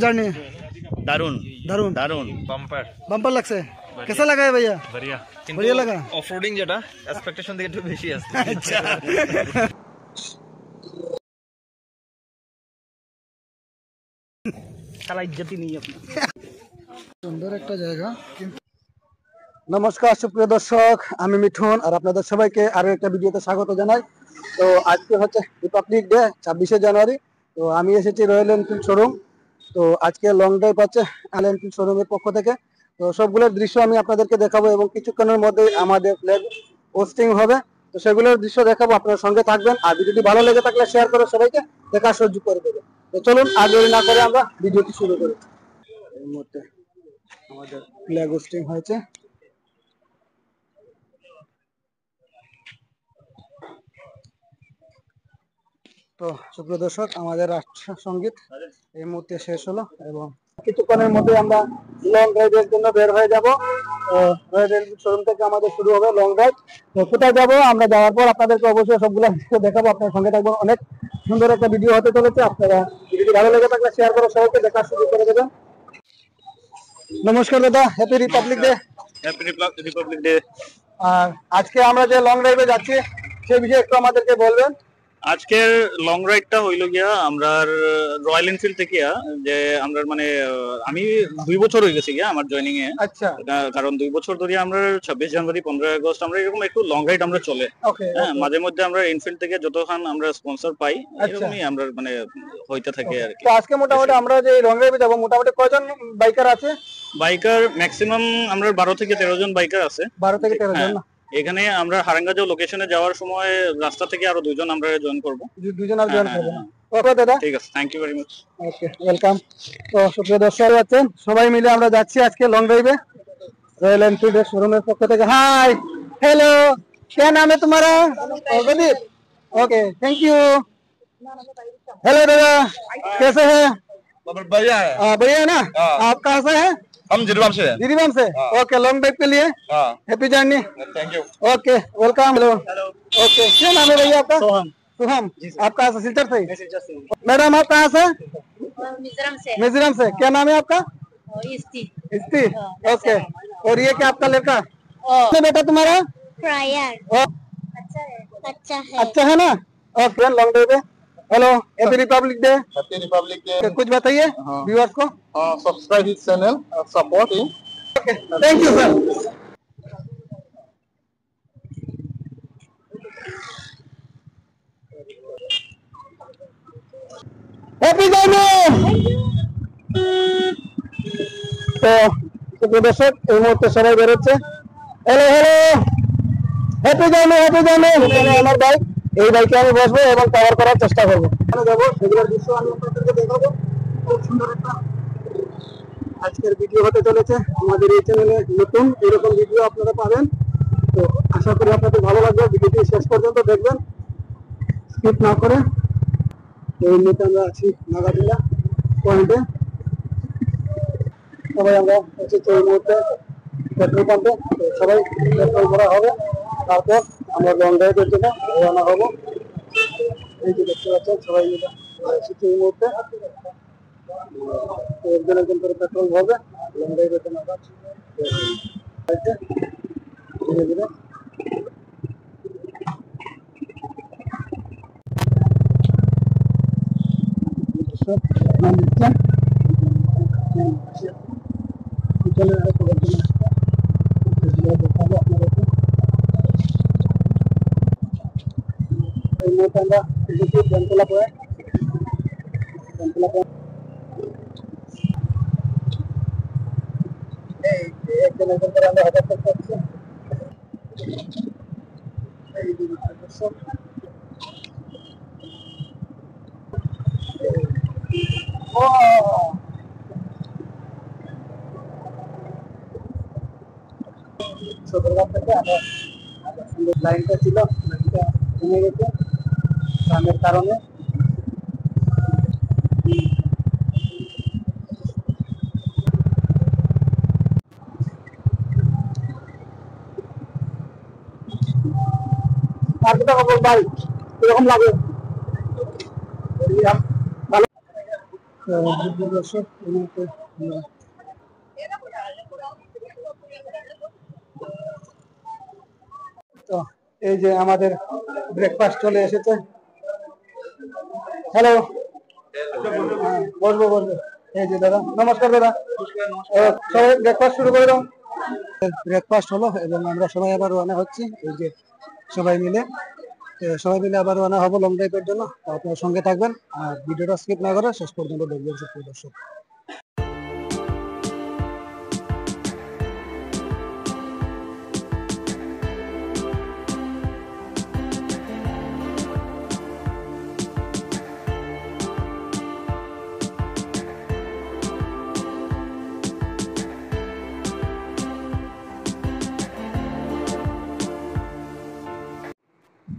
Journey दारुण दारुण दारुण बम्पर बम्पर लगसे कैसा लगा है भैया? बढ़िया बढ़िया लगा। অফরোডিং যেটা এক্সপেকটেশন থেকে একটু বেশি আছে। अच्छा শালা ইজ্জতই নেই আপনার। সুন্দর একটা জায়গা। নমস্কার সুপ্রিয় দর্শক, আমি মিঠুন আর আপনাদের সবাইকে আরো একটা ভিডিওতে স্বাগত জানাই। তো আজকে হচ্ছে রিপাবলিক ডে 26শে জানুয়ারি। তো আমি এসেছি রয়্যাল এনফিল্ড শোরুম। তো আজকে লং ড্রাইভ আছে রয়্যাল এনফিল্ড শোরুমের পক্ষ থেকে। তো সবগুলোর দৃশ্য আমি আপনাদেরকে দেখাবো এবং কিছুক্ষণের মধ্যে আমাদের ফ্ল্যাগ পোস্টিং হবে। তো সেগুলোর দৃশ্য দেখাবো, আপনার সঙ্গে থাকবেন। আর ভিডিওটি ভালো লেগে থাকলে শেয়ার করে সবাইকে দেখার সুযোগ করে দেবেন। তো চলুন আর দেরি না করে আমরা ভিডিওটি শুরু করি। এই মুহূর্তে আমাদের ফ্ল্যাগ হোস্টিং হয়েছে। তো সুপ্রিয় দর্শক, আমাদের রাষ্ট্র সঙ্গীত এই মুহূর্তে শেষ হলো এবং কিছুক্ষণের মধ্যে আমরা লং ড্রাইভের জন্য বের হয়ে যাব। রয়্যাল শোরুম থেকে আমাদের শুরু হবে লং ড্রাইভ। তো কোথায় যাবো আমরা যাওয়ার পর আপনাদেরকে অবশ্যই সবগুলো দেখাবো, আপনার সঙ্গে থাকবো। অনেক সুন্দর একটা ভিডিও হতে চলেছে। আপনারা ভিডিওটি ভালো লেগে থাকলে শেয়ার করে সবাইকে দেখার সুযোগ করে দেবেন। নমস্কার দাদা, happy republic day. Happy republic day. আর আজকে আমরা যে লং ড্রাইভে যাচ্ছি সেই বিষয়ে একটু আমাদেরকে বলবেন। আজকের লং রাইডটা হইল গিয়া আমরা রয়্যাল এনফিল্ড থেকে যে আমরা মানে আমি 2 বছর হয়ে গেছি গিয়া আমার জয়েনিং এ। আচ্ছা, কারণ 2 বছর ধরে আমরা 26 জানুয়ারি 15 আগস্ট আমরা এরকম একটু লং রাইড আমরা চলে। হ্যাঁ, মাঝে মধ্যে আমরা এনফিল্ড থেকে যতক্ষণ আমরা স্পন্সর পাই এরকমই আমরা মানে হইতে থাকে আর কি। তো আজকে মোটামুটি আমরা যে লং ড্রাইভে যাব মোটামুটি কয়জন বাইকার আছে? বাইকার ম্যাক্সিমাম আমরা 12 থেকে 13 জন বাইকার আছে। 12 থেকে 13 জন না? এখানে আমরা হারাঙ্গাজো লোকেশনে যাওয়ার সময় রাস্তা থেকে আরো 2 জন আমরা জয়েন করব। 2 জন আর জয়েন করবেন। ওকে দাদা, ঠিক আছে, thank you very much. Okay, welcome. তো সুপ্রিয় দর্শক আছেন, সবাই মিলে আমরা যাচ্ছি আজকে লং ড্রাইভে রয়্যাল এনফিল্ড শোরুমের পক্ষ থেকে। হাই, हेलो, क्या नाम है तुम्हारा? Pradeep. Okay, thank you. Hello दादा, कैसे हैं? बढ़िया है। बढ़िया है ना? आप कहाँ से हैं? हम जिरबाम से हैं। जिरीबाम से। ओके, लॉन्ग ड्राइव के लिए happy journey. Thank you. Okay, welcome. Hello, okay, क्या नाम है भैया आपका? सोहम। सोहम, आप कहाँ से? सिलचर से? मैडम आप कहाँ से? मिजोरम से। मिजोरम से। क्या नाम है आपका? इस्ती। इस्ती। ओके, और ये क्या आपका लड़का? बेटा तुम्हारा? फ्रायर। अच्छा है। अच्छा है। अच्छा है ना? ओके, लॉन्ग ड्राइव है। Hello, happy Republic day. Happy Republic day. कुछ बताइए व्यूअर्स को। Subscribe his channel, support him. Okay, thank you sir. Happy journey. তো দর্শক এই মুহূর্তে সবাই বেরোচ্ছে। Hello hello, happy journey, happy journey. আমার বাইক, এই বাইকে আমি বসবো এবং কভার করার চেষ্টা করবো। যাবো সেগুলোর দৃশ্য আমি আপনাদেরকে দেখাবো। খুব সুন্দর একটা আজকের ভিডিও হতে চলেছে। আমাদের এই চ্যানেলে নতুন এরকম ভিডিও আপনারা পাবেন। তো আশা করি আপনাদের ভালো লাগবে। ভিডিওটি শেষ পর্যন্ত দেখবেন, স্কিপ না করে। এই মুহূর্তে আমরা আছি নাগাদিলা পয়েন্টে। সবাই আমরা এসেছি এই মুহূর্তে পেট্রোল পাম্পে। সবাই পেট্রোল ভরা হবে, তারপর আমরা লং ড্রাইভের জন্য রওনা হবো। এই যে দেখতে পাচ্ছেন সবাই মিলে এসেছি এই মুহূর্তে। একজন একজন করে পেট্রোল ভরবে লং ড্রাইভের জন্য। ধীরে ধীরে এই মুহূর্তে আমরা এসেছি বেনতলা পয়েন্ট। বেনতলা পয়েন্ট একজন একজন করে আমরা হাজার করতে পারছি। ছোটবেলা থেকে আমার সুন্দর লাইনটা ছিল, লাইনটা ভেঙে গেছে ধানের কারণে। আর কোথাও খবর ভাই, এরকম লাগে? দর্শক এই মুহূর্তে তো এই যে আমাদের ব্রেকফাস্ট চলে এসেছে। হ্যালো, বসবো বসবো। এই যে দাদা, নমস্কার দাদা। সবাই ব্রেকফাস্ট শুরু করে দাও। ব্রেকফাস্ট হলো এবং আমরা সবাই আবার রওনা হচ্ছি। এই যে সবাই মিলে আবার রওনা হবো লং ড্রাইভের জন্য। আপনারা সঙ্গে থাকবেন আর ভিডিওটা স্কিপ না করে শেষ পর্যন্ত দেখবেন সুপ্রিয় দর্শক।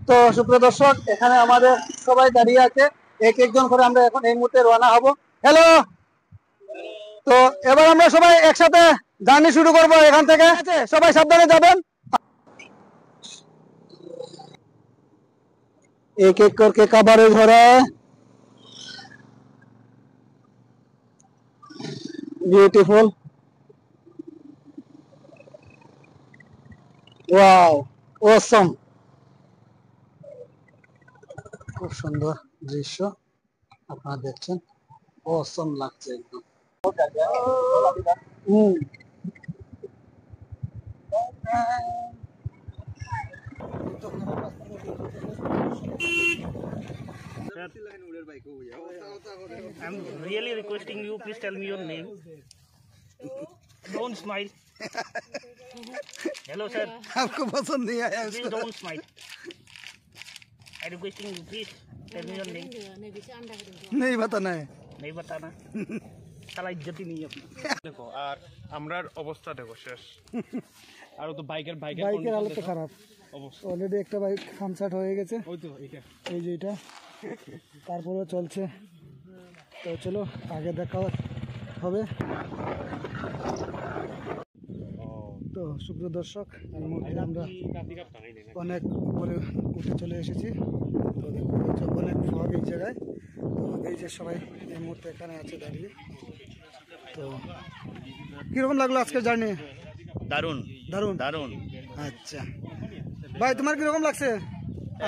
তো সুপ্রিয় দর্শক, এখানে আমাদের সবাই দাঁড়িয়ে আছে, এক একজন করে আমরা এখন এই মুহূর্তে রওনা হব। হ্যালো, তো এবার আমরা সবাই একসাথে জার্নি শুরু করব এখান থেকে। সবাই সাবধানে যাবেন। एक एक करके कवरेज हो रहा है। Beautiful, wow, awesome. খুব সুন্দর দৃশ্য আপনারা দেখছেন, অসম লাগছে একদম। I'm really requesting you, please tell me your name. Don't smile. Hello sir, आपको पसंद नहीं आया please don't smile. I'm requesting you, please tell me your name. नहीं बताना है। नहीं बताना, साला इज्जत ही नहीं है अपनी। দেখো আর আমরার অবস্থা দেখো শেষ আর তো বাইকের হালত তো খারাপ, অলরেডি একটা বাইক পাংচার হয়ে গেছে। ওই তো এইটা, এই যে এটা, তারপরে চলছে। তো চলো আগে দেখা হবে। তো সুপ্রিয় দর্শক, এই মুহূর্তে আমরা অনেক উপরে উঠে চলে এসেছি। তো দেখতে পাচ্ছ অনেক ফগ এই জায়গায়। তো এই যে সবাই এই মুহূর্তে এখানে আছে দাঁড়িয়ে। তো কিরকম লাগলো আজকের জার্নি? দারুন দারুন দারুন। আচ্ছা ভাই, তোমার কিরকম লাগছে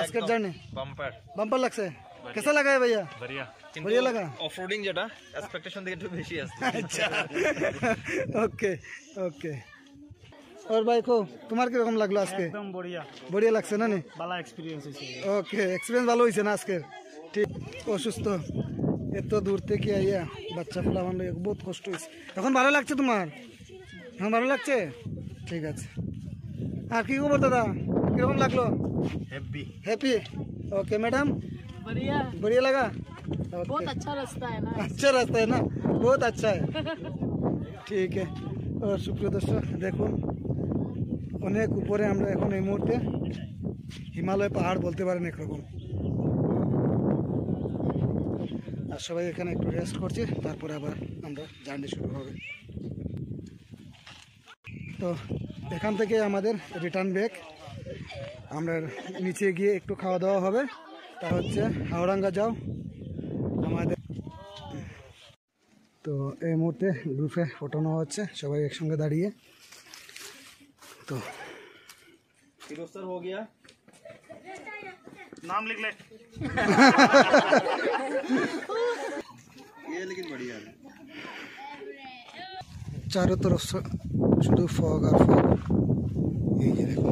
আজকের জার্নি? বাম্পার বাম্পার লাগছে। कैसा लगा है भैया? बढ़िया बढ़िया लगा। অফরোডিং যেটা এক্সপেকটেশন থেকে একটু বেশি আছে। अच्छा ओके ओके। और भाई को তোমার কিরকম লাগলো আজকে? एकदम बढ़िया, बढ़िया লাগছে না? वाला एक्सपीरियंस है। ওকে, এক্সপেরিয়েন্স ভালো হয়েছে না আজকে? ঠিক। অসুস্থ এত দূর থেকে আইয়া বাচ্চা ফেলা আমার বহুত কষ্ট হয়েছে। এখন ভালো লাগছে তোমার? এখন ভালো লাগছে? ঠিক আছে। আর কি খবর দাদা, কিরকম লাগলো? Happy happy. ओके मैडम, बढ़िया, बढ़िया लगा? बहुत अच्छा रास्ता है ना। अच्छा रास्ता है ना, बहुत अच्छा है। ঠিক है। और সুপ্রিয় দর্শক দেখুন, অনেক উপরে আমরা এখন এই মুহূর্তে, হিমালয় পাহাড় বলতে পারেন একরকম। আর সবাই এখানে একটু রেস্ট করছে, তারপরে আবার আমরা জার্নি শুরু হবে। তো এখান থেকে আমাদের রিটার্ন ব্যাক। আমরা নিচে গিয়ে একটু খাওয়া দাওয়া হবে, তা হচ্ছে হাওড়াঙ্গা যাও আমাদের। তো এই মুহূর্তে গ্রুপে ফটো নেওয়া হচ্ছে সবাই একসঙ্গে দাঁড়িয়ে। তো फिरोज सर हो गया, नाम लिख ले। ये लेकिन बढ़िया है। चारों तरफ शुद्ध फॉग और फॉग, ये देखो।